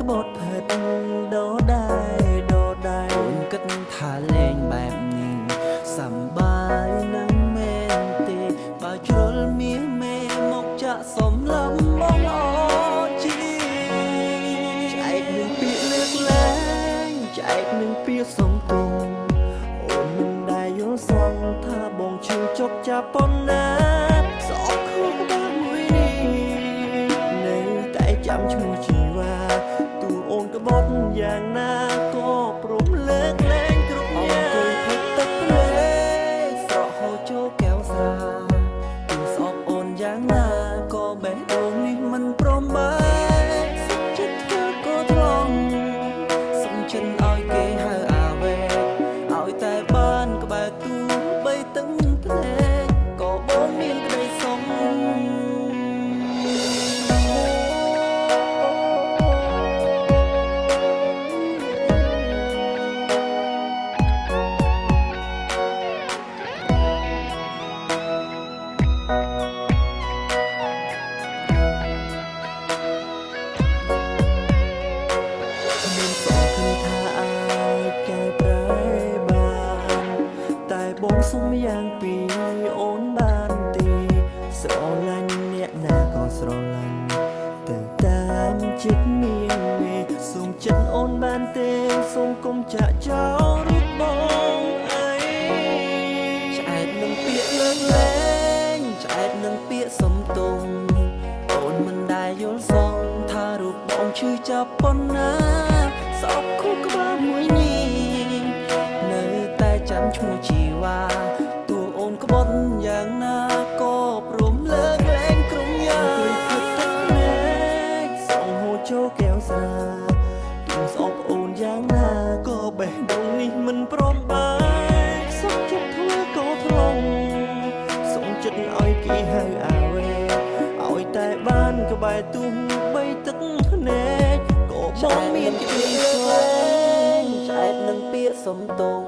บทเผ็ดโดได้អូនគិតថាលេងបែបនេះសำបាយនឹងមែនទេបើជ្រុលមាសមេមកចាក់សំឡំមកអជីចែកនឹងពាក្យលើកលែងចែកនឹងពាក្យសំទងអូនមិនដែលយល់សងថាបងឈឺចុកចាប់ប៉ុណ្ណាសោកខ្លួនក្បាលមួយនេះនៅតែចាំឈ្មោះជីវ៉ាទូអូនក្បត់យ៉ាងណាក៏ព្រមលើកលែងគ្រប់យ៉ាងអង្គុយផឹកទឹកភ្លេងស្រក់ហូរចូលកែវស្រាទូស្អប់អូនយ៉ាងណាក៏បេះដូងនេះមិនព្រមបែកសុខចិត្តធ្វើក៏ថ្លង់សុំចិនឲ្យគេហៅអាវេឲ្យតែបានក្បែរទូបីតឹងភ្លេងក៏បងមានក្តីសុខបងសុំយ៉ាងពីអូនបានទីស្រឡាញ់អ្នកណាក៏ស្រឡាញ់ទៅតាមចិត្តមានមេសុំចិត្តអូនបានទេសុំកុំចាក់ចោលរូបបងអីឆ្អែតនឹងពាក្យលើកលែងឆ្អែតនឹងពាក្យសំទងអូនមិនដែលយល់សងថារូបបងឈឺចាប់ប៉ុណ្ណាសោកខួរក្បាលមួយនេះនៅតែចាំឈ្មោះជីវ៉ាទូអូនក្បត់យ៉ាងណាក៏ព្រមលើកលែងក្រុមយ៉ាងអង្គុយផឹកទឹកភ្នែកសងហូរចូលកែវស្រាទូស្អប់អូនយ៉ាងណាក៏បេះដូងនេះមិនព្រមបែកសុខចិត្តធ្វើក៏ថ្លង់សុំចិត្តឲ្យគេហៅអាវេឲ្យតែបានក្បែរទូបីទឹកភ្នែកក៏បងមានក្តីសុខឆ្អែតនឹងពាក្យសំទង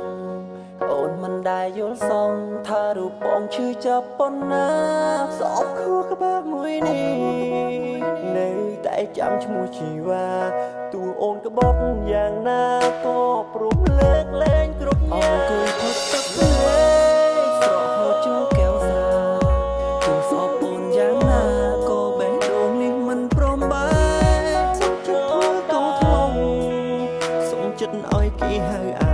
អូនមិនដែលយល់សងថារូបបងឈឺចាប់ប៉ុណ្ណាសោកខួរក្បាលមួយនេះនៅតែចាំឈ្មោះជីវ៉ាទូអូនក្បត់យ៉ាងណាក៏ព្រមលើកលែងគ្រប់យ៉ាងអង្គុយផឹកទឹកភ្លេងស្រក់ហូរចូលកែវស្រាទូស្អប់អូនយ៉ាងណាក៏បេះដូងនេះមិនព្រមបែកសុំចិត្តធ្វើក៏ថ្លង់សុំចិត្តឲ្យគេហៅ